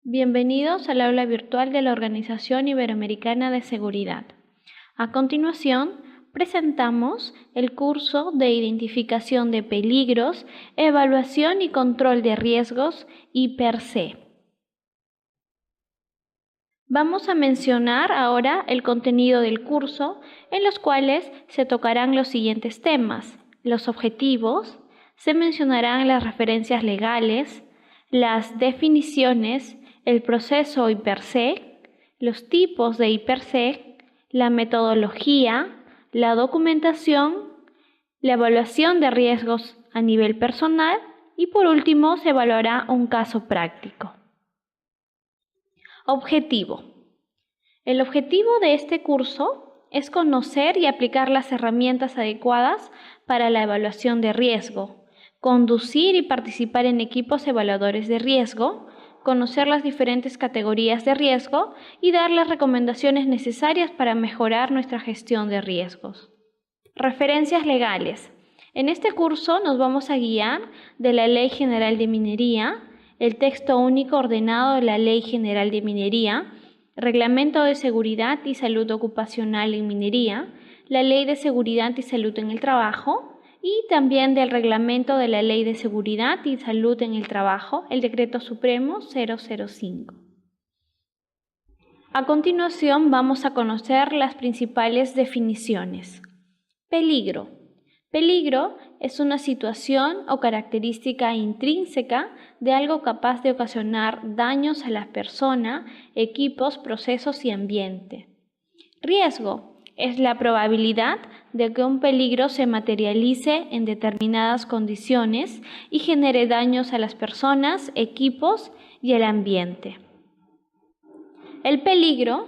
Bienvenidos al aula virtual de la Organización Iberoamericana de Seguridad. A continuación, presentamos el curso de Identificación de Peligros, Evaluación y Control de Riesgos IPER-C. Vamos a mencionar ahora el contenido del curso, en los cuales se tocarán los siguientes temas: los objetivos, se mencionarán las referencias legales, las definiciones, el proceso IPER-C, los tipos de IPER-C, la metodología, la documentación, la evaluación de riesgos a nivel personal y por último se evaluará un caso práctico. Objetivo. El objetivo de este curso es conocer y aplicar las herramientas adecuadas para la evaluación de riesgo, conducir y participar en equipos evaluadores de riesgo, conocer las diferentes categorías de riesgo y dar las recomendaciones necesarias para mejorar nuestra gestión de riesgos. Referencias legales. En este curso nos vamos a guiar de la Ley General de Minería, el texto único ordenado de la Ley General de Minería, Reglamento de Seguridad y Salud Ocupacional en Minería, la Ley de Seguridad y Salud en el Trabajo, y también del Reglamento de la Ley de Seguridad y Salud en el Trabajo, el Decreto Supremo 005. A continuación vamos a conocer las principales definiciones. Peligro. Peligro es una situación o característica intrínseca de algo capaz de ocasionar daños a la persona, equipos, procesos y ambiente. Riesgo es la probabilidad de que un peligro se materialice en determinadas condiciones y genere daños a las personas, equipos y el ambiente. El peligro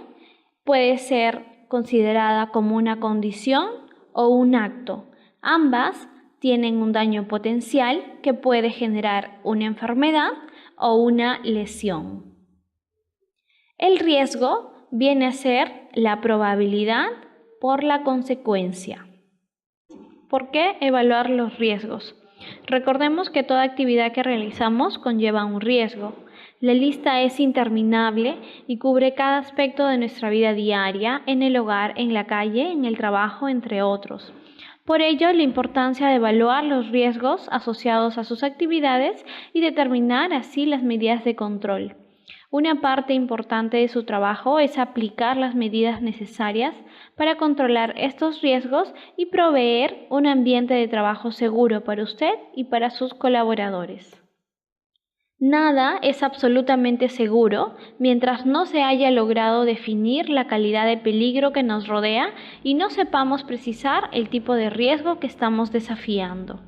puede ser considerada como una condición o un acto. Ambas tienen un daño potencial que puede generar una enfermedad o una lesión. El riesgo viene a ser la probabilidad por la consecuencia. ¿Por qué evaluar los riesgos? Recordemos que toda actividad que realizamos conlleva un riesgo. La lista es interminable y cubre cada aspecto de nuestra vida diaria, en el hogar, en la calle, en el trabajo, entre otros. Por ello, la importancia de evaluar los riesgos asociados a sus actividades y determinar así las medidas de control. Una parte importante de su trabajo es aplicar las medidas necesarias para controlar estos riesgos y proveer un ambiente de trabajo seguro para usted y para sus colaboradores. Nada es absolutamente seguro mientras no se haya logrado definir la calidad de peligro que nos rodea y no sepamos precisar el tipo de riesgo que estamos desafiando.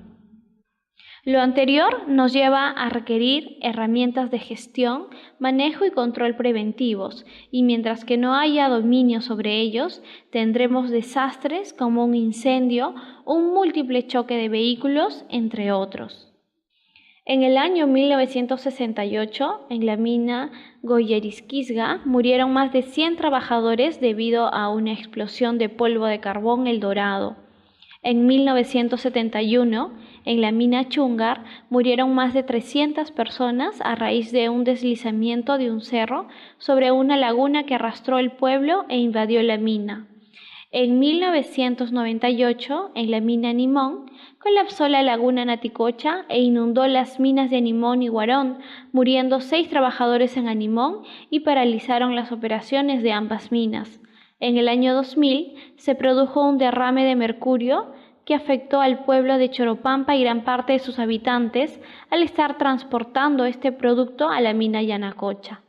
Lo anterior nos lleva a requerir herramientas de gestión, manejo y control preventivos, y mientras que no haya dominio sobre ellos, tendremos desastres como un incendio, un múltiple choque de vehículos, entre otros. En el año 1968, en la mina Goyeriskisga, murieron más de 100 trabajadores debido a una explosión de polvo de carbón El Dorado. En 1971, en la mina Chungar, murieron más de 300 personas a raíz de un deslizamiento de un cerro sobre una laguna que arrastró el pueblo e invadió la mina. En 1998, en la mina Nimón, colapsó la laguna Naticocha e inundó las minas de Animón y Huarón, muriendo 6 trabajadores en Animón y paralizaron las operaciones de ambas minas. En el año 2000 se produjo un derrame de mercurio que afectó al pueblo de Choropampa y gran parte de sus habitantes al estar transportando este producto a la mina Yanacocha.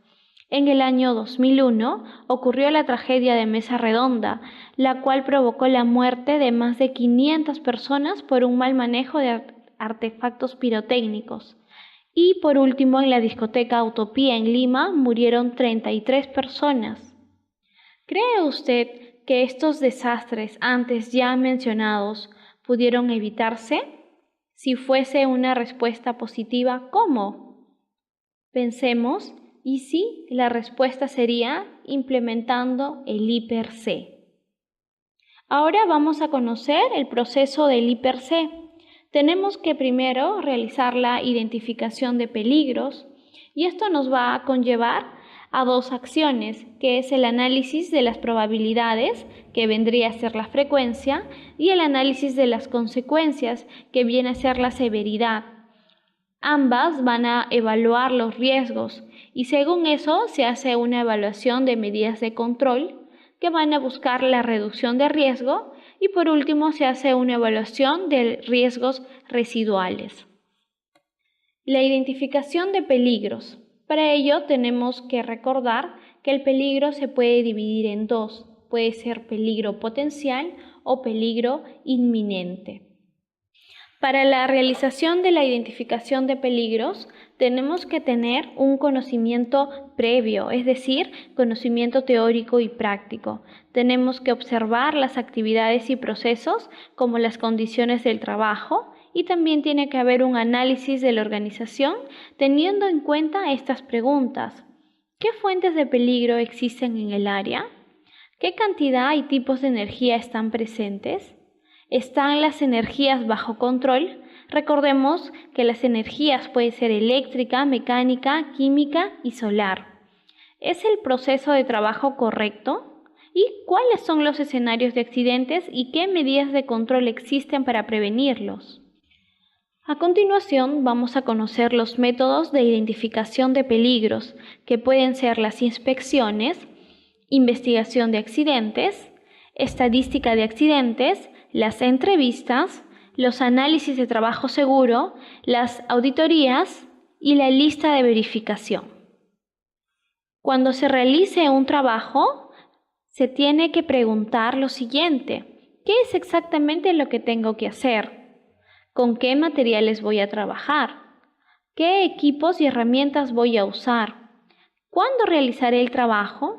En el año 2001 ocurrió la tragedia de Mesa Redonda, la cual provocó la muerte de más de 500 personas por un mal manejo de artefactos pirotécnicos. Y por último, en la discoteca Utopía en Lima murieron 33 personas. ¿Cree usted que estos desastres antes ya mencionados pudieron evitarse? Si fuese una respuesta positiva, ¿cómo? Pensemos, y sí, la respuesta sería implementando el IPER-C. Ahora vamos a conocer el proceso del IPER-C. Tenemos que primero realizar la identificación de peligros, y esto nos va a conllevar a dos acciones, que es el análisis de las probabilidades, que vendría a ser la frecuencia, y el análisis de las consecuencias, que viene a ser la severidad. Ambas van a evaluar los riesgos y según eso se hace una evaluación de medidas de control que van a buscar la reducción de riesgo y por último se hace una evaluación de riesgos residuales. La identificación de peligros. Para ello tenemos que recordar que el peligro se puede dividir en dos. Puede ser peligro potencial o peligro inminente. Para la realización de la identificación de peligros, tenemos que tener un conocimiento previo, es decir, conocimiento teórico y práctico. Tenemos que observar las actividades y procesos como las condiciones del trabajo y también tiene que haber un análisis de la organización teniendo en cuenta estas preguntas. ¿Qué fuentes de peligro existen en el área? ¿Qué cantidad y tipos de energía están presentes? ¿Están las energías bajo control? Recordemos que las energías pueden ser eléctrica, mecánica, química y solar. ¿Es el proceso de trabajo correcto? ¿Y cuáles son los escenarios de accidentes y qué medidas de control existen para prevenirlos? A continuación vamos a conocer los métodos de identificación de peligros, que pueden ser las inspecciones, investigación de accidentes, estadística de accidentes, las entrevistas, los análisis de trabajo seguro, las auditorías y la lista de verificación. Cuando se realice un trabajo, se tiene que preguntar lo siguiente: ¿qué es exactamente lo que tengo que hacer? ¿Con qué materiales voy a trabajar? ¿Qué equipos y herramientas voy a usar? ¿Cuándo realizaré el trabajo?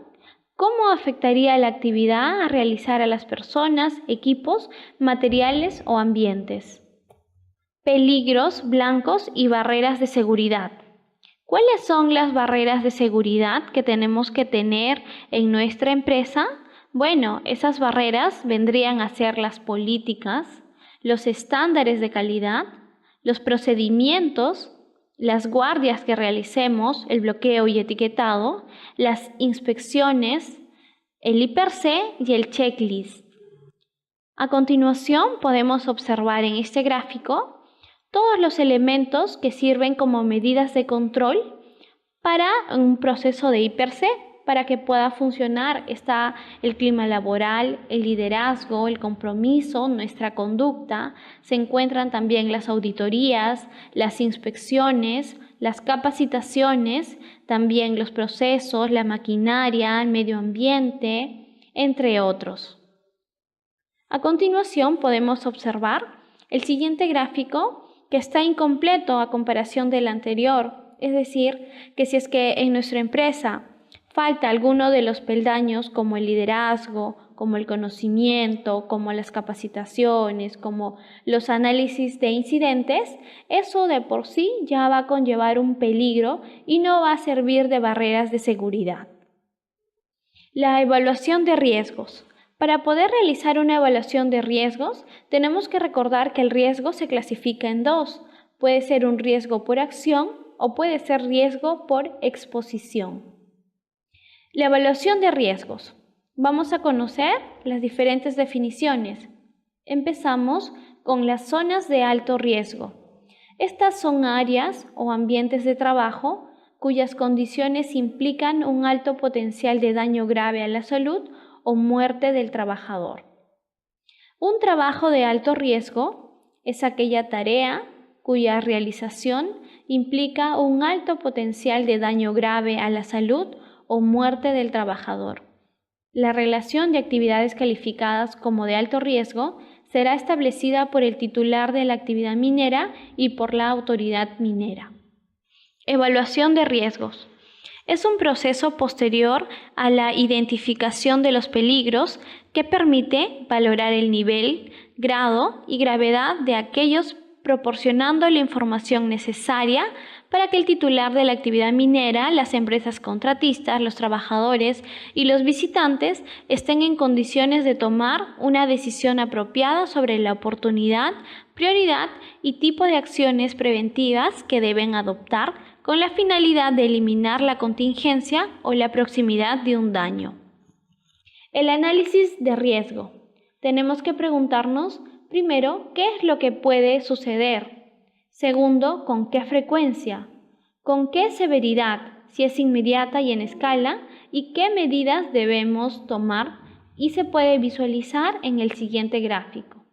¿Cómo afectaría la actividad a realizar a las personas, equipos, materiales o ambientes? Peligros, blancos y barreras de seguridad. ¿Cuáles son las barreras de seguridad que tenemos que tener en nuestra empresa? Bueno, esas barreras vendrían a ser las políticas, los estándares de calidad, los procedimientos, las guardias que realicemos, el bloqueo y etiquetado, las inspecciones, el I+C y el checklist. A continuación podemos observar en este gráfico todos los elementos que sirven como medidas de control para un proceso de I+C. Para que pueda funcionar está el clima laboral, el liderazgo, el compromiso, nuestra conducta. Se encuentran también las auditorías, las inspecciones, las capacitaciones, también los procesos, la maquinaria, el medio ambiente, entre otros. A continuación podemos observar el siguiente gráfico que está incompleto a comparación del anterior, es decir, que si es que en nuestra empresa falta alguno de los peldaños como el liderazgo, como el conocimiento, como las capacitaciones, como los análisis de incidentes, eso de por sí ya va a conllevar un peligro y no va a servir de barreras de seguridad. La evaluación de riesgos. Para poder realizar una evaluación de riesgos, tenemos que recordar que el riesgo se clasifica en dos. Puede ser un riesgo por acción o puede ser riesgo por exposición. La evaluación de riesgos. Vamos a conocer las diferentes definiciones. Empezamos con las zonas de alto riesgo. Estas son áreas o ambientes de trabajo cuyas condiciones implican un alto potencial de daño grave a la salud o muerte del trabajador. Un trabajo de alto riesgo es aquella tarea cuya realización implica un alto potencial de daño grave a la salud o muerte del trabajador. La relación de actividades calificadas como de alto riesgo será establecida por el titular de la actividad minera y por la autoridad minera. Evaluación de riesgos. Es un proceso posterior a la identificación de los peligros que permite valorar el nivel, grado y gravedad de aquellos, proporcionando la información necesaria para que el titular de la actividad minera, las empresas contratistas, los trabajadores y los visitantes estén en condiciones de tomar una decisión apropiada sobre la oportunidad, prioridad y tipo de acciones preventivas que deben adoptar con la finalidad de eliminar la contingencia o la proximidad de un daño. El análisis de riesgo. Tenemos que preguntarnos, primero, ¿qué es lo que puede suceder? Segundo, ¿con qué frecuencia? ¿Con qué severidad? Si es inmediata y en escala, y qué medidas debemos tomar, y se puede visualizar en el siguiente gráfico.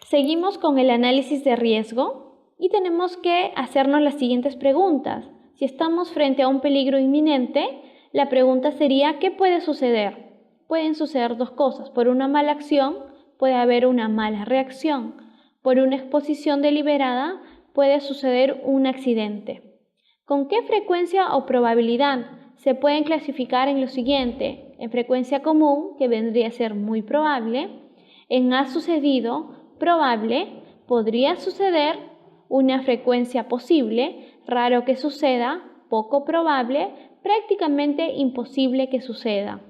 Seguimos con el análisis de riesgo y tenemos que hacernos las siguientes preguntas. Si estamos frente a un peligro inminente, la pregunta sería, ¿qué puede suceder? Pueden suceder dos cosas. Por una mala acción puede haber una mala reacción. Por una exposición deliberada puede suceder un accidente. ¿Con qué frecuencia o probabilidad? Se pueden clasificar en lo siguiente: en frecuencia común, que vendría a ser muy probable; en ha sucedido, probable, podría suceder; una frecuencia posible, raro que suceda, poco probable, prácticamente imposible que suceda.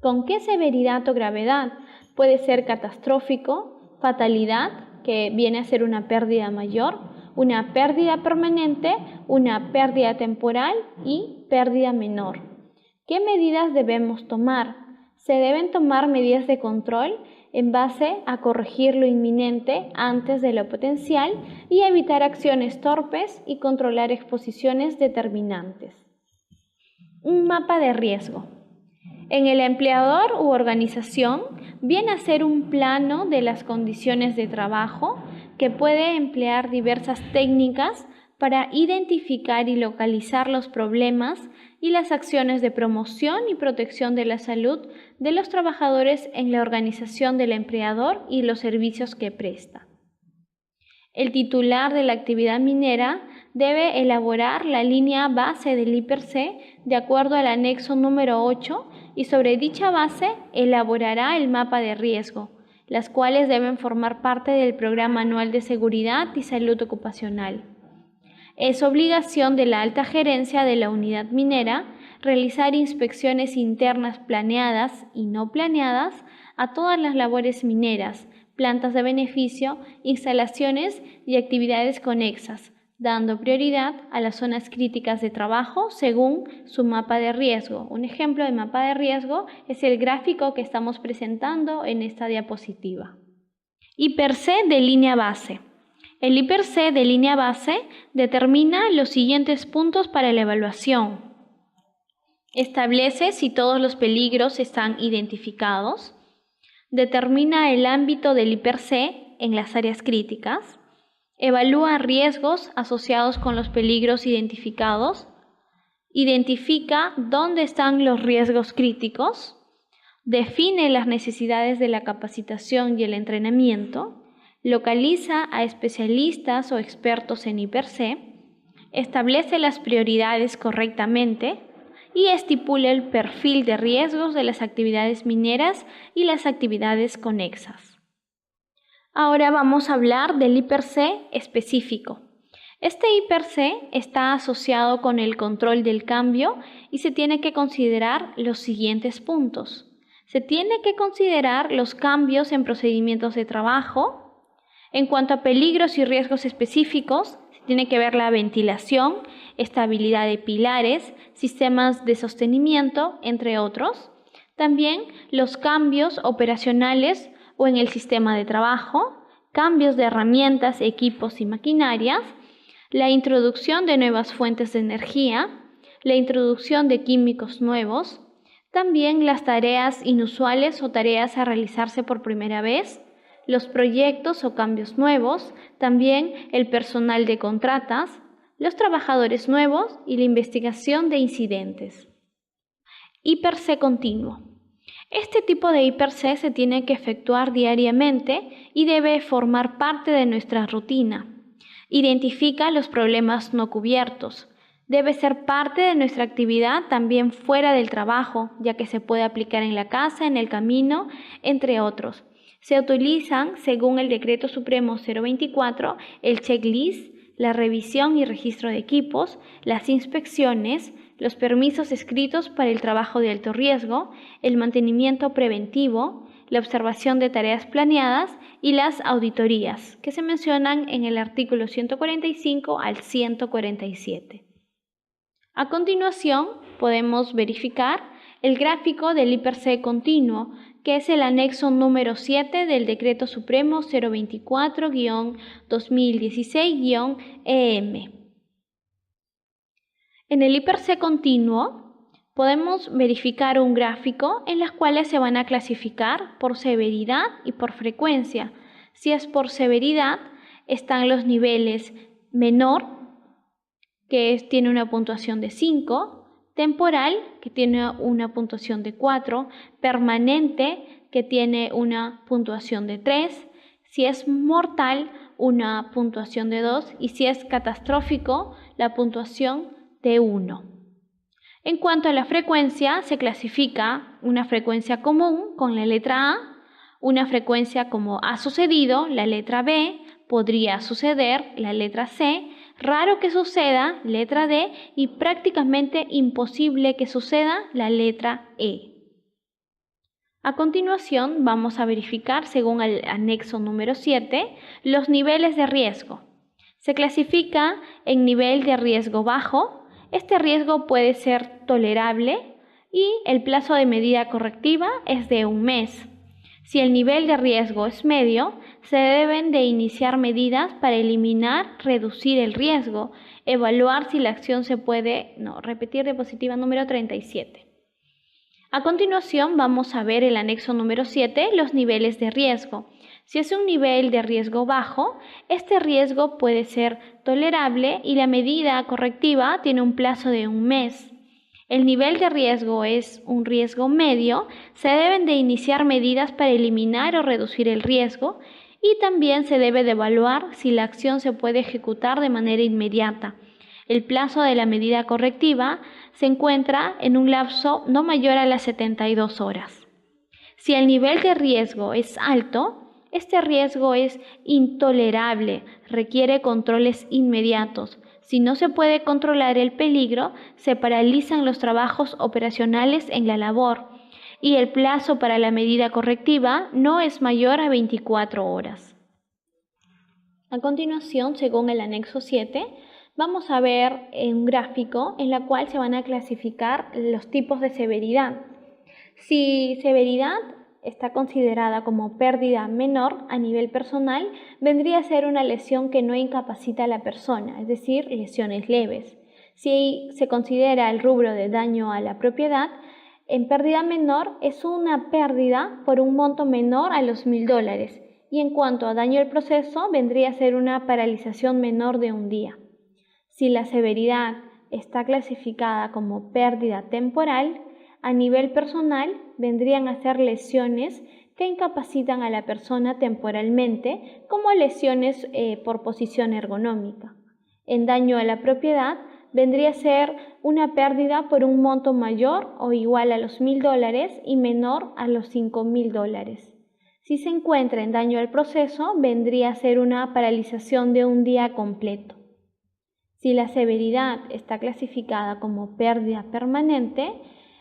¿Con qué severidad o gravedad? Puede ser catastrófico, fatalidad, que viene a ser una pérdida mayor, una pérdida permanente, una pérdida temporal y pérdida menor. ¿Qué medidas debemos tomar? Se deben tomar medidas de control en base a corregir lo inminente antes de lo potencial y evitar acciones torpes y controlar exposiciones determinantes. Un mapa de riesgo. En el empleador u organización viene a ser un plano de las condiciones de trabajo que puede emplear diversas técnicas para identificar y localizar los problemas y las acciones de promoción y protección de la salud de los trabajadores en la organización del empleador y los servicios que presta. El titular de la actividad minera debe elaborar la línea base del IPRC de acuerdo al anexo número 8 y sobre dicha base elaborará el mapa de riesgo, las cuales deben formar parte del Programa Anual de Seguridad y Salud Ocupacional. Es obligación de la alta gerencia de la unidad minera realizar inspecciones internas planeadas y no planeadas a todas las labores mineras, plantas de beneficio, instalaciones y actividades conexas, dando prioridad a las zonas críticas de trabajo según su mapa de riesgo. Un ejemplo de mapa de riesgo es el gráfico que estamos presentando en esta diapositiva. IPRC de línea base. El IPRC de línea base determina los siguientes puntos para la evaluación. Establece si todos los peligros están identificados. Determina el ámbito del IPRC en las áreas críticas. Evalúa riesgos asociados con los peligros identificados. Identifica dónde están los riesgos críticos. Define las necesidades de la capacitación y el entrenamiento. Localiza a especialistas o expertos en IPRC. Establece las prioridades correctamente y estipula el perfil de riesgos de las actividades mineras y las actividades conexas. Ahora vamos a hablar del IPRC específico. Este IPRC está asociado con el control del cambio y se tiene que considerar los siguientes puntos. Se tiene que considerar los cambios en procedimientos de trabajo. En cuanto a peligros y riesgos específicos, se tiene que ver la ventilación, estabilidad de pilares, sistemas de sostenimiento, entre otros. También los cambios operacionales o en el sistema de trabajo, cambios de herramientas, equipos y maquinarias, la introducción de nuevas fuentes de energía, la introducción de químicos nuevos, también las tareas inusuales o tareas a realizarse por primera vez, los proyectos o cambios nuevos, también el personal de contratas, los trabajadores nuevos y la investigación de incidentes. IPRC continuo. Este tipo de IPRC se tiene que efectuar diariamente y debe formar parte de nuestra rutina. Identifica los problemas no cubiertos. Debe ser parte de nuestra actividad también fuera del trabajo, ya que se puede aplicar en la casa, en el camino, entre otros. Se utilizan, según el Decreto Supremo 024, el checklist, la revisión y registro de equipos, las inspecciones, los permisos escritos para el trabajo de alto riesgo, el mantenimiento preventivo, la observación de tareas planeadas y las auditorías, que se mencionan en el artículo 145 al 147. A continuación, podemos verificar el gráfico del IPRC continuo, que es el anexo número 7 del Decreto Supremo 024-2016-EM. En el IPRC continuo, podemos verificar un gráfico en las cuales se van a clasificar por severidad y por frecuencia. Si es por severidad, están los niveles menor, que tiene una puntuación de 5, temporal, que tiene una puntuación de 4, permanente, que tiene una puntuación de 3, si es mortal, una puntuación de 2, y si es catastrófico, la puntuación de 1. En cuanto a la frecuencia, se clasifica una frecuencia común con la letra A, una frecuencia como ha sucedido, la letra B, podría suceder, la letra C, raro que suceda, letra D, y prácticamente imposible que suceda, la letra E. A continuación, vamos a verificar, según el anexo número 7, los niveles de riesgo. Se clasifica en nivel de riesgo bajo. Este riesgo puede ser tolerable y el plazo de medida correctiva es de 1 mes. Si el nivel de riesgo es medio, se deben de iniciar medidas para eliminar, reducir el riesgo, evaluar si la acción se puede, repetir diapositiva número 37. A continuación vamos a ver el anexo número 7, los niveles de riesgo. Si es un nivel de riesgo bajo, este riesgo puede ser tolerable y la medida correctiva tiene un plazo de 1 mes. El nivel de riesgo es un riesgo medio, se deben de iniciar medidas para eliminar o reducir el riesgo y también se debe de evaluar si la acción se puede ejecutar de manera inmediata. El plazo de la medida correctiva se encuentra en un lapso no mayor a las 72 horas. Si el nivel de riesgo es alto, este riesgo es intolerable, requiere controles inmediatos. Si no se puede controlar el peligro, se paralizan los trabajos operacionales en la labor y el plazo para la medida correctiva no es mayor a 24 horas. A continuación, según el anexo 7, vamos a ver un gráfico en el cual se van a clasificar los tipos de severidad. Si severidad está considerada como pérdida menor a nivel personal, vendría a ser una lesión que no incapacita a la persona, es decir, lesiones leves. Si se considera el rubro de daño a la propiedad, en pérdida menor es una pérdida por un monto menor a los $1.000 y en cuanto a daño al proceso, vendría a ser una paralización menor de 1 día. Si la severidad está clasificada como pérdida temporal, a nivel personal vendrían a ser lesiones que incapacitan a la persona temporalmente, como lesiones por posición ergonómica. En daño a la propiedad vendría a ser una pérdida por un monto mayor o igual a los $1.000 y menor a los $5.000. Si se encuentra en daño al proceso, vendría a ser una paralización de 1 día completo. Si la severidad está clasificada como pérdida permanente,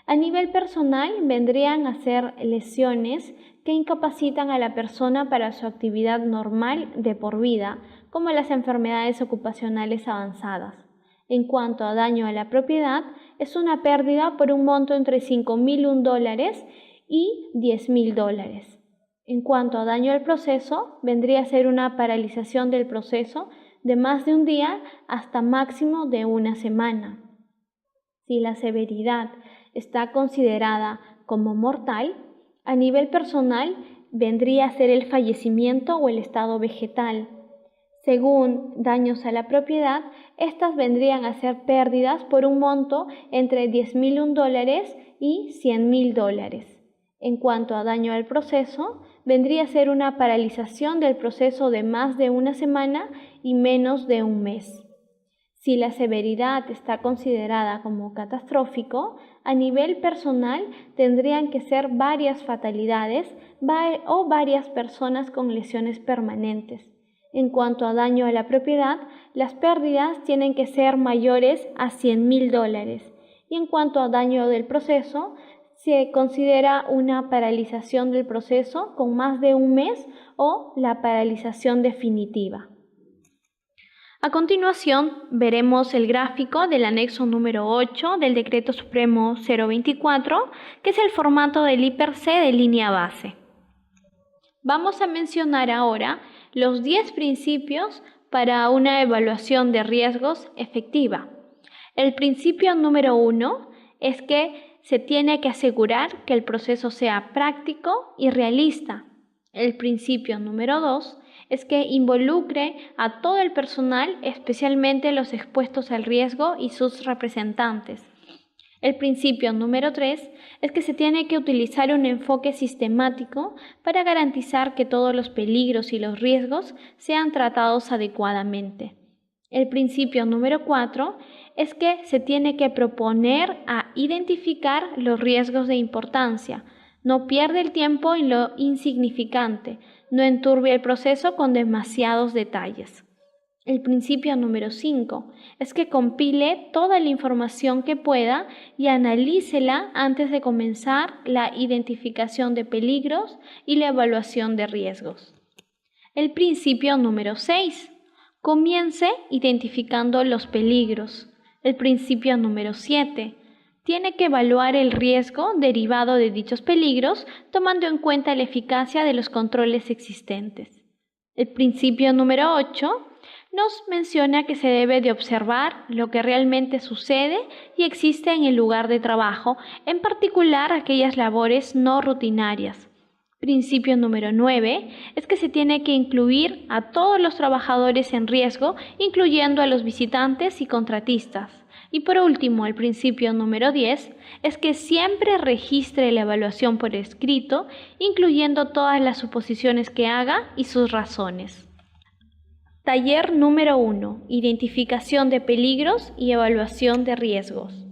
a nivel personal vendrían a ser lesiones que incapacitan a la persona para su actividad normal de por vida, como las enfermedades ocupacionales avanzadas. En cuanto a daño a la propiedad, es una pérdida por un monto entre $5.001 y $10.000. En cuanto a daño al proceso, vendría a ser una paralización del proceso de más de 1 día hasta máximo de 1 semana. Si la severidad está considerada como mortal, a nivel personal vendría a ser el fallecimiento o el estado vegetal. Según daños a la propiedad, estas vendrían a ser pérdidas por un monto entre $10.001 y $100.000. En cuanto a daño al proceso, vendría a ser una paralización del proceso de más de 1 semana y menos de 1 mes. Si la severidad está considerada como catastrófico, a nivel personal tendrían que ser varias fatalidades o varias personas con lesiones permanentes. En cuanto a daño a la propiedad, las pérdidas tienen que ser mayores a $100.000. Y en cuanto a daño del proceso, se considera una paralización del proceso con más de un mes o la paralización definitiva. A continuación, veremos el gráfico del anexo número 8 del Decreto Supremo 024, que es el formato del IPER-C de línea base. Vamos a mencionar ahora los 10 principios para una evaluación de riesgos efectiva. El principio número 1 es que se tiene que asegurar que el proceso sea práctico y realista. El principio número 2 es que involucre a todo el personal, especialmente los expuestos al riesgo y sus representantes. El principio número 3 es que se tiene que utilizar un enfoque sistemático para garantizar que todos los peligros y los riesgos sean tratados adecuadamente. El principio número 4 es que se tiene que proponer a identificar los riesgos de importancia. No pierde el tiempo en lo insignificante, no enturbia el proceso con demasiados detalles. El principio número 5 es que compile toda la información que pueda y analícela antes de comenzar la identificación de peligros y la evaluación de riesgos. El principio número 6. Comience identificando los peligros. El principio número 7. Tiene que evaluar el riesgo derivado de dichos peligros, tomando en cuenta la eficacia de los controles existentes. El principio número 8 nos menciona que se debe de observar lo que realmente sucede y existe en el lugar de trabajo, en particular aquellas labores no rutinarias. Principio número 9 es que se tiene que incluir a todos los trabajadores en riesgo, incluyendo a los visitantes y contratistas. Y por último, el principio número 10 es que siempre registre la evaluación por escrito, incluyendo todas las suposiciones que haga y sus razones. Taller número 1. Identificación de peligros y evaluación de riesgos.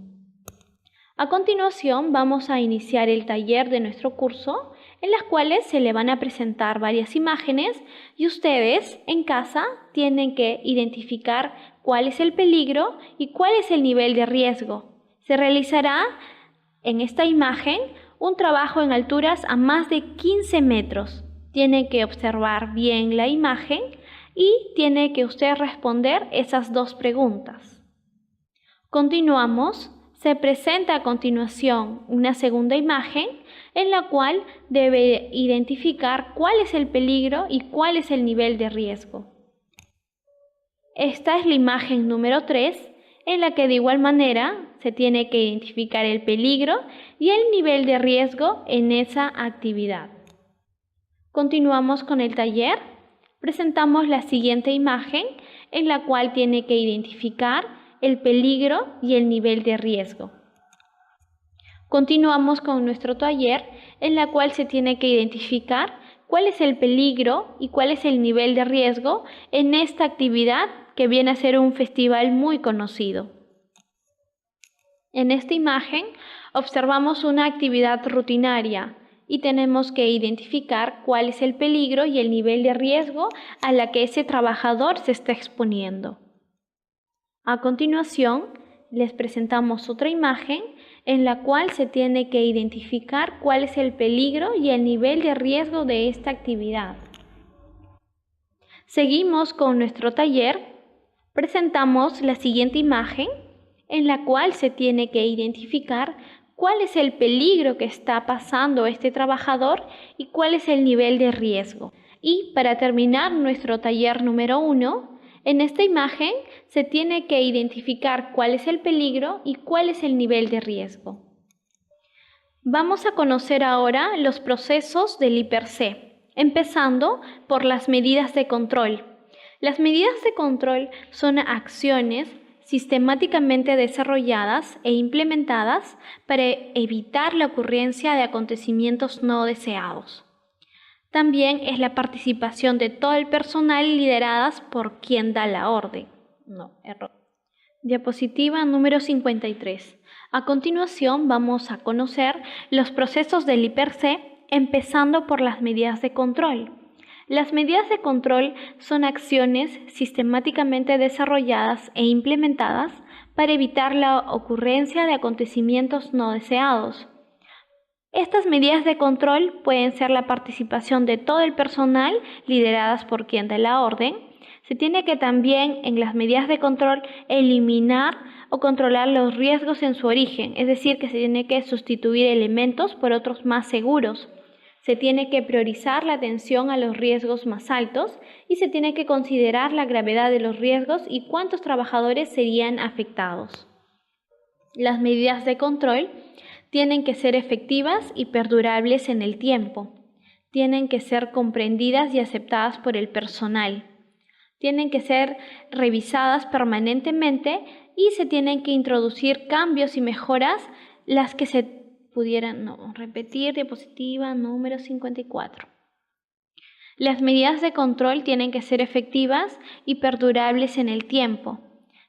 A continuación vamos a iniciar el taller de nuestro curso, en las cuales se le van a presentar varias imágenes y ustedes en casa tienen que identificar cuál es el peligro y cuál es el nivel de riesgo. Se realizará en esta imagen un trabajo en alturas a más de 15 metros. Tienen que observar bien la imagen y tiene que usted responder esas dos preguntas. Continuamos. Se presenta a continuación una segunda imagen en la cual debe identificar cuál es el peligro y cuál es el nivel de riesgo. Esta es la imagen número 3, en la que de igual manera se tiene que identificar el peligro y el nivel de riesgo en esa actividad. Continuamos con el taller. Presentamos la siguiente imagen en la cual tiene que identificar el peligro y el nivel de riesgo. Continuamos con nuestro taller en la cual se tiene que identificar cuál es el peligro y cuál es el nivel de riesgo en esta actividad que viene a ser un festival muy conocido. En esta imagen observamos una actividad rutinaria y tenemos que identificar cuál es el peligro y el nivel de riesgo a la que ese trabajador se está exponiendo. A continuación, les presentamos otra imagen en la cual se tiene que identificar cuál es el peligro y el nivel de riesgo de esta actividad. Seguimos con nuestro taller. Presentamos la siguiente imagen en la cual se tiene que identificar cuál es el peligro que está pasando este trabajador y cuál es el nivel de riesgo. Y para terminar nuestro taller número 1, en esta imagen se tiene que identificar cuál es el peligro y cuál es el nivel de riesgo. Vamos a conocer ahora los procesos del IPER-C, empezando por las medidas de control. Las medidas de control son acciones sistemáticamente desarrolladas e implementadas para evitar la ocurrencia de acontecimientos no deseados. También es la participación de todo el personal lideradas por quien da la orden. Error. Diapositiva número 53. A continuación vamos a conocer los procesos del IPER-C, empezando por las medidas de control. Las medidas de control son acciones sistemáticamente desarrolladas e implementadas para evitar la ocurrencia de acontecimientos no deseados. Estas medidas de control pueden ser la participación de todo el personal lideradas por quien dé la orden. Se tiene que también en las medidas de control eliminar o controlar los riesgos en su origen, es decir, que se tiene que sustituir elementos por otros más seguros. Se tiene que priorizar la atención a los riesgos más altos y se tiene que considerar la gravedad de los riesgos y cuántos trabajadores serían afectados. Las medidas de control tienen que ser efectivas y perdurables en el tiempo. Tienen que ser comprendidas y aceptadas por el personal. Tienen que ser revisadas permanentemente y se tienen que introducir cambios y mejoras las que se pudieran repetir. Diapositiva número 54. Las medidas de control tienen que ser efectivas y perdurables en el tiempo.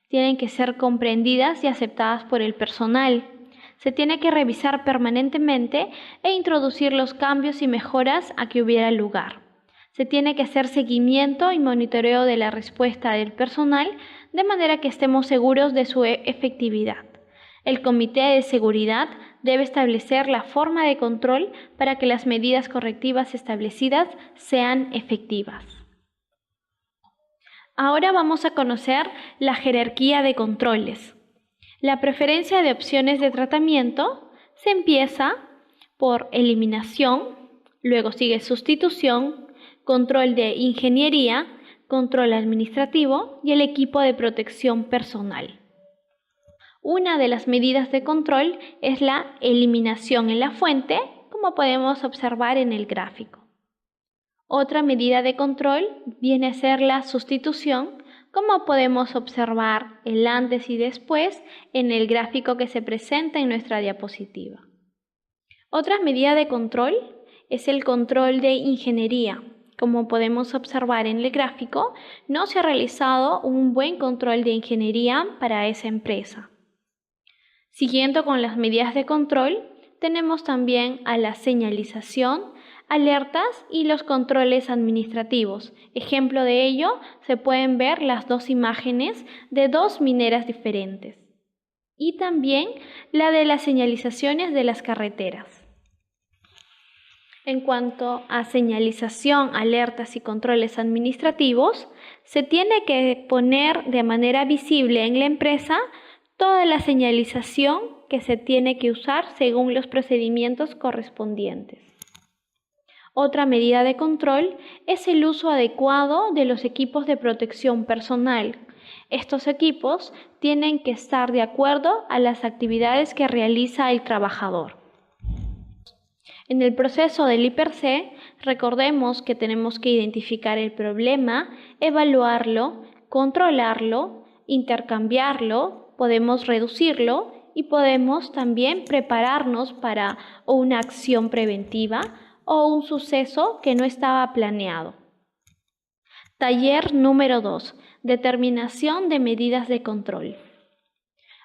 Tienen que ser comprendidas y aceptadas por el personal. Se tiene que revisar permanentemente e introducir los cambios y mejoras a que hubiera lugar. Se tiene que hacer seguimiento y monitoreo de la respuesta del personal de manera que estemos seguros de su efectividad. El Comité de Seguridad debe establecer la forma de control para que las medidas correctivas establecidas sean efectivas. Ahora vamos a conocer la jerarquía de controles. La preferencia de opciones de tratamiento se empieza por eliminación, luego sigue sustitución, control de ingeniería, control administrativo y el equipo de protección personal. Una de las medidas de control es la eliminación en la fuente, como podemos observar en el gráfico. Otra medida de control viene a ser la sustitución, como podemos observar el antes y después en el gráfico que se presenta en nuestra diapositiva. Otra medida de control es el control de ingeniería. Como podemos observar en el gráfico, no se ha realizado un buen control de ingeniería para esa empresa. Siguiendo con las medidas de control, tenemos también a la señalización, alertas y los controles administrativos. Ejemplo de ello, se pueden ver las dos imágenes de dos mineras diferentes. Y también la de las señalizaciones de las carreteras. En cuanto a señalización, alertas y controles administrativos, se tiene que poner de manera visible en la empresa toda la señalización que se tiene que usar según los procedimientos correspondientes. Otra medida de control es el uso adecuado de los equipos de protección personal. Estos equipos tienen que estar de acuerdo a las actividades que realiza el trabajador. En el proceso del I+C, recordemos que tenemos que identificar el problema, evaluarlo, controlarlo, intercambiarlo, podemos reducirlo y podemos también prepararnos para una acción preventiva o un suceso que no estaba planeado. Taller número 2. Determinación de medidas de control.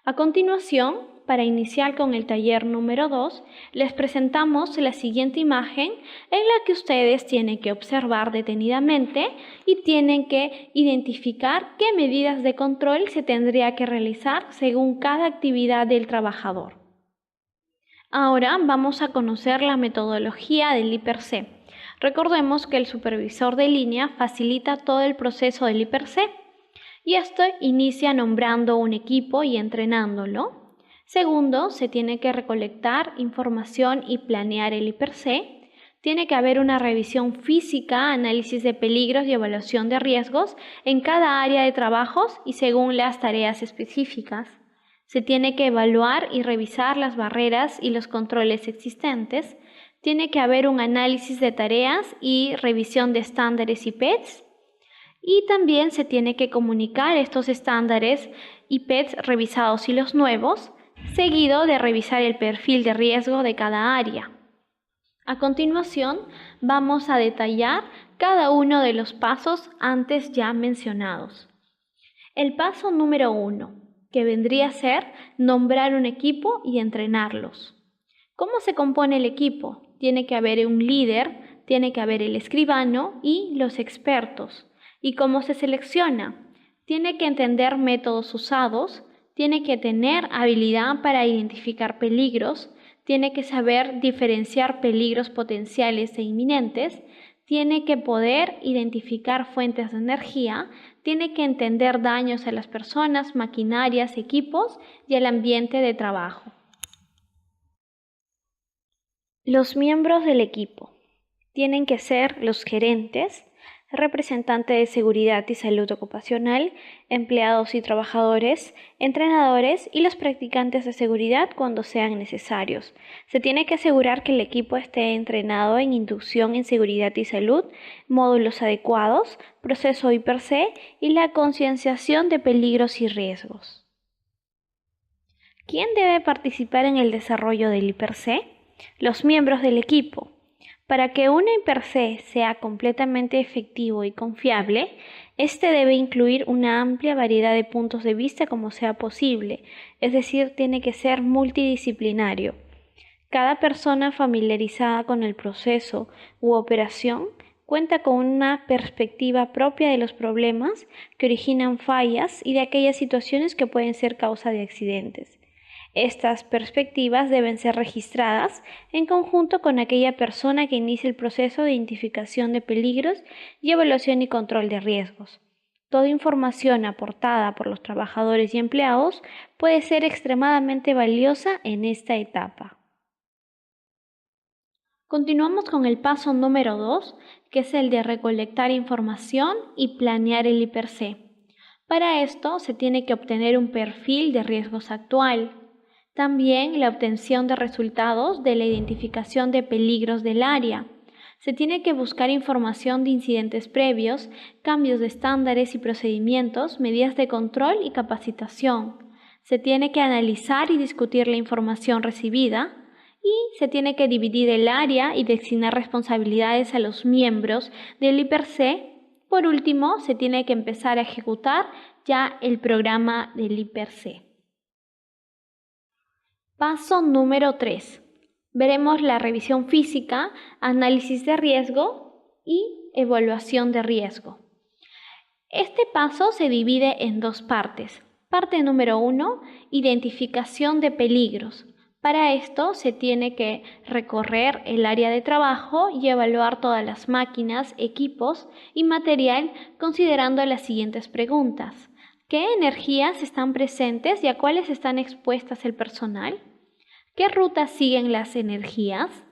A continuación, para iniciar con el taller número 2, les presentamos la siguiente imagen en la que ustedes tienen que observar detenidamente y tienen que identificar qué medidas de control se tendría que realizar según cada actividad del trabajador. Ahora vamos a conocer la metodología del I+C. Recordemos que el supervisor de línea facilita todo el proceso del I+C y esto inicia nombrando un equipo y entrenándolo. Segundo, se tiene que recolectar información y planear el I+C. Tiene que haber una revisión física, análisis de peligros y evaluación de riesgos en cada área de trabajos y según las tareas específicas. Se tiene que evaluar y revisar las barreras y los controles existentes. Tiene que haber un análisis de tareas y revisión de estándares y PETs. Y también se tiene que comunicar estos estándares y PETs revisados y los nuevos, seguido de revisar el perfil de riesgo de cada área. A continuación, vamos a detallar cada uno de los pasos antes ya mencionados. El paso número 1, que vendría a ser nombrar un equipo y entrenarlos. ¿Cómo se compone el equipo? Tiene que haber un líder, tiene que haber el escribano y los expertos. ¿Y cómo se selecciona? Tiene que entender métodos usados, tiene que tener habilidad para identificar peligros, tiene que saber diferenciar peligros potenciales e inminentes, tiene que poder identificar fuentes de energía, tiene que entender daños a las personas, maquinarias, equipos y al ambiente de trabajo. Los miembros del equipo tienen que ser los gerentes, representantes de seguridad y salud ocupacional, empleados y trabajadores, entrenadores y los practicantes de seguridad cuando sean necesarios. Se tiene que asegurar que el equipo esté entrenado en inducción en seguridad y salud, módulos adecuados, proceso I+C y la concienciación de peligros y riesgos. ¿Quién debe participar en el desarrollo del I+C? Los miembros del equipo. Para que un I+C sea completamente efectivo y confiable, este debe incluir una amplia variedad de puntos de vista como sea posible, es decir, tiene que ser multidisciplinario. Cada persona familiarizada con el proceso u operación cuenta con una perspectiva propia de los problemas que originan fallas y de aquellas situaciones que pueden ser causa de accidentes. Estas perspectivas deben ser registradas en conjunto con aquella persona que inicie el proceso de identificación de peligros y evaluación y control de riesgos. Toda información aportada por los trabajadores y empleados puede ser extremadamente valiosa en esta etapa. Continuamos con el paso número 2, que es el de recolectar información y planear el I+C. Para esto se tiene que obtener un perfil de riesgos actual. También la obtención de resultados de la identificación de peligros del área. Se tiene que buscar información de incidentes previos, cambios de estándares y procedimientos, medidas de control y capacitación. Se tiene que analizar y discutir la información recibida y se tiene que dividir el área y designar responsabilidades a los miembros del I+C. Por último, se tiene que empezar a ejecutar ya el programa del I+C. Paso número 3. Veremos la revisión física, análisis de riesgo y evaluación de riesgo. Este paso se divide en dos partes. Parte número 1, identificación de peligros. Para esto se tiene que recorrer el área de trabajo y evaluar todas las máquinas, equipos y material considerando las siguientes preguntas. ¿Qué energías están presentes y a cuáles están expuestas el personal? ¿Qué rutas siguen las energías?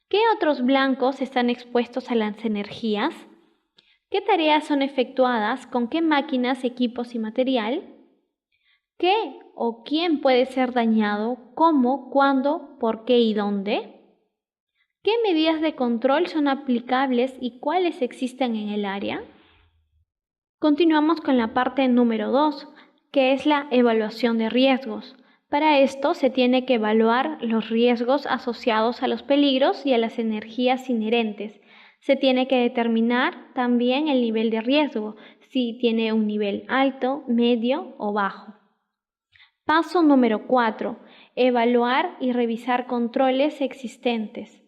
¿Qué otros blancos están expuestos a las energías? ¿Qué tareas son efectuadas con qué máquinas, equipos y material? ¿Qué o quién puede ser dañado? ¿Cómo? ¿Cuándo? ¿Por qué y dónde? ¿Qué medidas de control son aplicables y cuáles existen en el área? Continuamos con la parte número 2, que es la evaluación de riesgos. Para esto se tiene que evaluar los riesgos asociados a los peligros y a las energías inherentes. Se tiene que determinar también el nivel de riesgo, si tiene un nivel alto, medio o bajo. Paso número 4. Evaluar y revisar controles existentes.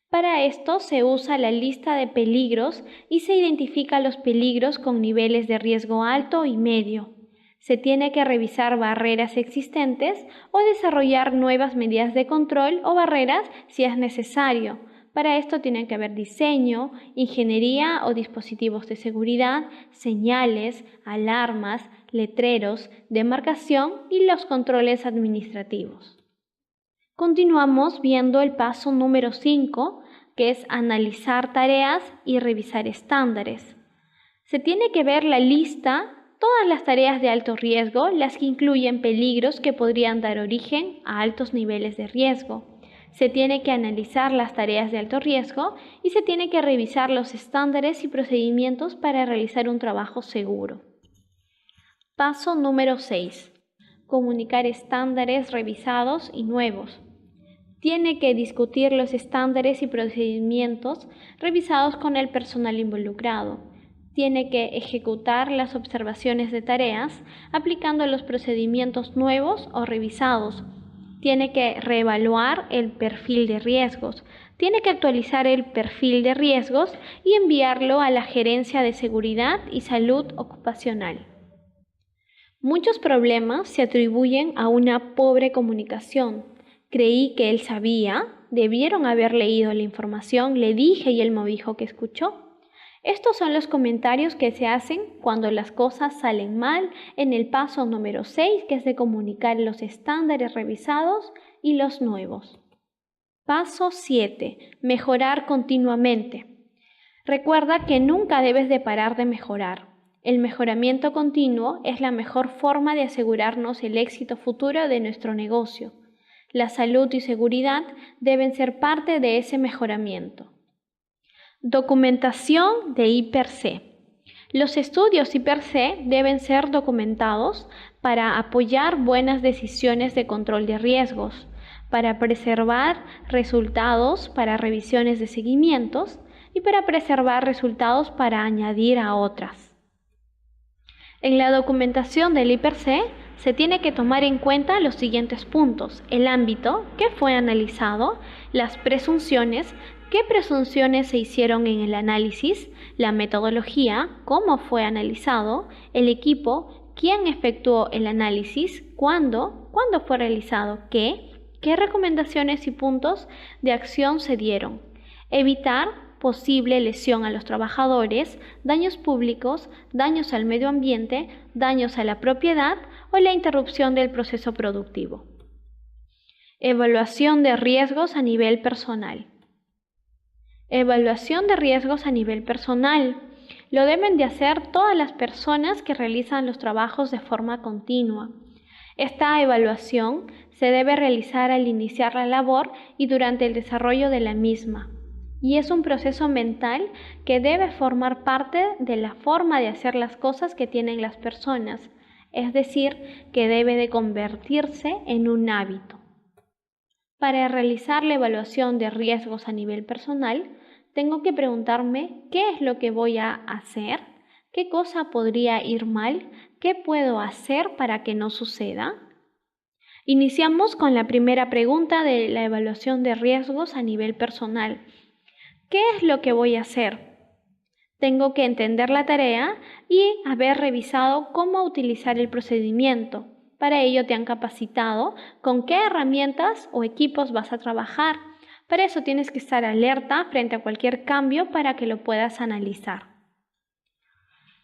Para esto se usa la lista de peligros y se identifica los peligros con niveles de riesgo alto y medio. Se tiene que revisar barreras existentes o desarrollar nuevas medidas de control o barreras si es necesario. Para esto tiene que haber diseño, ingeniería o dispositivos de seguridad, señales, alarmas, letreros, demarcación y los controles administrativos. Continuamos viendo el paso número 5, que es analizar tareas y revisar estándares. Se tiene que ver la lista, todas las tareas de alto riesgo, las que incluyen peligros que podrían dar origen a altos niveles de riesgo. Se tiene que analizar las tareas de alto riesgo y se tiene que revisar los estándares y procedimientos para realizar un trabajo seguro. Paso número 6. Comunicar estándares revisados y nuevos. Tiene que discutir los estándares y procedimientos revisados con el personal involucrado. Tiene que ejecutar las observaciones de tareas aplicando los procedimientos nuevos o revisados. Tiene que reevaluar el perfil de riesgos. Tiene que actualizar el perfil de riesgos y enviarlo a la Gerencia de Seguridad y Salud Ocupacional. Muchos problemas se atribuyen a una pobre comunicación. Creí que él sabía, debieron haber leído la información, le dije y él me dijo que escuchó. Estos son los comentarios que se hacen cuando las cosas salen mal en el paso número 6, que es de comunicar los estándares revisados y los nuevos. Paso 7. Mejorar continuamente. Recuerda que nunca debes de parar de mejorar. El mejoramiento continuo es la mejor forma de asegurarnos el éxito futuro de nuestro negocio. La salud y seguridad deben ser parte de ese mejoramiento. Documentación de I+C. Los estudios I+C deben ser documentados para apoyar buenas decisiones de control de riesgos, para preservar resultados para revisiones de seguimientos y para preservar resultados para añadir a otras. En la documentación del I+C se tiene que tomar en cuenta los siguientes puntos: el ámbito, qué fue analizado, las presunciones, qué presunciones se hicieron en el análisis, la metodología, cómo fue analizado, el equipo, quién efectuó el análisis, cuándo fue realizado, qué recomendaciones y puntos de acción se dieron, evitar posible lesión a los trabajadores, daños públicos, daños al medio ambiente, daños a la propiedad o la interrupción del proceso productivo. Evaluación de riesgos a nivel personal. Evaluación de riesgos a nivel personal. Lo deben de hacer todas las personas que realizan los trabajos de forma continua. Esta evaluación se debe realizar al iniciar la labor y durante el desarrollo de la misma. Y es un proceso mental que debe formar parte de la forma de hacer las cosas que tienen las personas, es decir, que debe de convertirse en un hábito. Para realizar la evaluación de riesgos a nivel personal, tengo que preguntarme qué es lo que voy a hacer, qué cosa podría ir mal, qué puedo hacer para que no suceda. Iniciamos con la primera pregunta de la evaluación de riesgos a nivel personal. ¿Qué es lo que voy a hacer? Tengo que entender la tarea y haber revisado cómo utilizar el procedimiento. Para ello te han capacitado con qué herramientas o equipos vas a trabajar. Para eso tienes que estar alerta frente a cualquier cambio para que lo puedas analizar.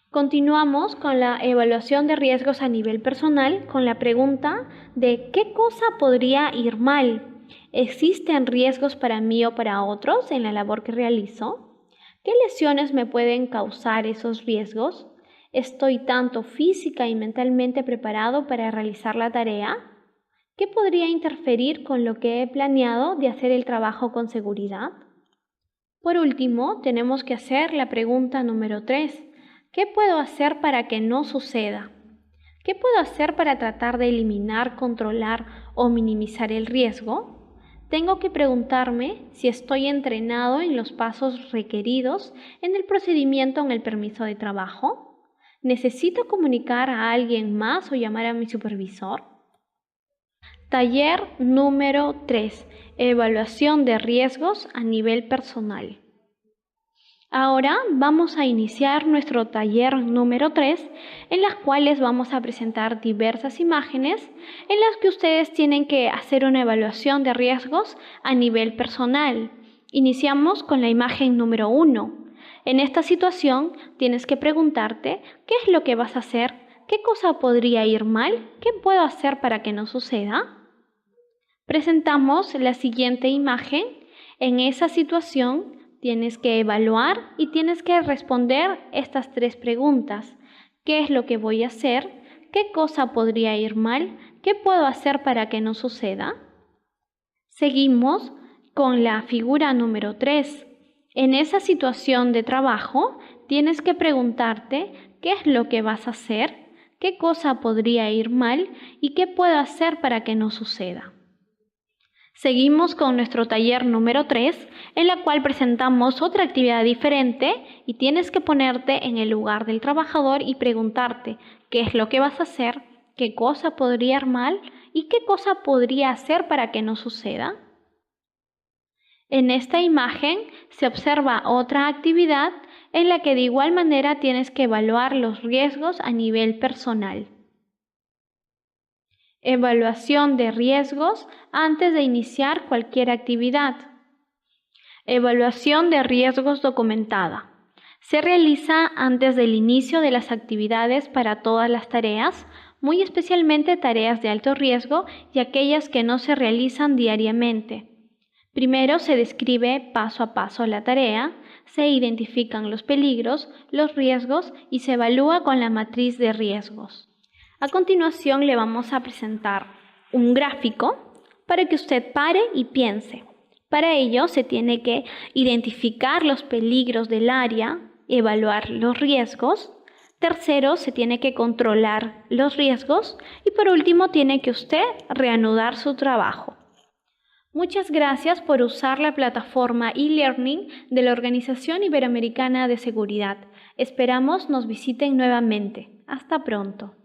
Continuamos con la evaluación de riesgos a nivel personal con la pregunta de ¿qué cosa podría ir mal? ¿Existen riesgos para mí o para otros en la labor que realizo? ¿Qué lesiones me pueden causar esos riesgos? ¿Estoy tanto física y mentalmente preparado para realizar la tarea? ¿Qué podría interferir con lo que he planeado de hacer el trabajo con seguridad? Por último, tenemos que hacer la pregunta número 3. ¿Qué puedo hacer para que no suceda? ¿Qué puedo hacer para tratar de eliminar, controlar o minimizar el riesgo? Tengo que preguntarme si estoy entrenado en los pasos requeridos en el procedimiento en el permiso de trabajo. ¿Necesito comunicar a alguien más o llamar a mi supervisor? Taller número 3. Evaluación de riesgos a nivel personal. Ahora vamos a iniciar nuestro taller número 3, en las cuales vamos a presentar diversas imágenes en las que ustedes tienen que hacer una evaluación de riesgos a nivel personal. Iniciamos con la imagen número 1. En esta situación tienes que preguntarte qué es lo que vas a hacer, qué cosa podría ir mal, qué puedo hacer para que no suceda. Presentamos la siguiente imagen. En esa situación tienes que evaluar y tienes que responder estas 3 preguntas. ¿Qué es lo que voy a hacer? ¿Qué cosa podría ir mal? ¿Qué puedo hacer para que no suceda? Seguimos con la figura número 3. En esa situación de trabajo tienes que preguntarte qué es lo que vas a hacer, qué cosa podría ir mal y qué puedo hacer para que no suceda. Seguimos con nuestro taller número 3, en la cual presentamos otra actividad diferente y tienes que ponerte en el lugar del trabajador y preguntarte qué es lo que vas a hacer, qué cosa podría ir mal y qué cosa podría hacer para que no suceda. En esta imagen se observa otra actividad en la que de igual manera tienes que evaluar los riesgos a nivel personal. Evaluación de riesgos antes de iniciar cualquier actividad. Evaluación de riesgos documentada. Se realiza antes del inicio de las actividades para todas las tareas, muy especialmente tareas de alto riesgo y aquellas que no se realizan diariamente. Primero se describe paso a paso la tarea, se identifican los peligros, los riesgos y se evalúa con la matriz de riesgos. A continuación le vamos a presentar un gráfico para que usted pare y piense. Para ello se tiene que identificar los peligros del área, evaluar los riesgos. Tercero, se tiene que controlar los riesgos. Y por último, tiene que usted reanudar su trabajo. Muchas gracias por usar la plataforma e-learning de la Organización Iberoamericana de Seguridad. Esperamos nos visiten nuevamente. Hasta pronto.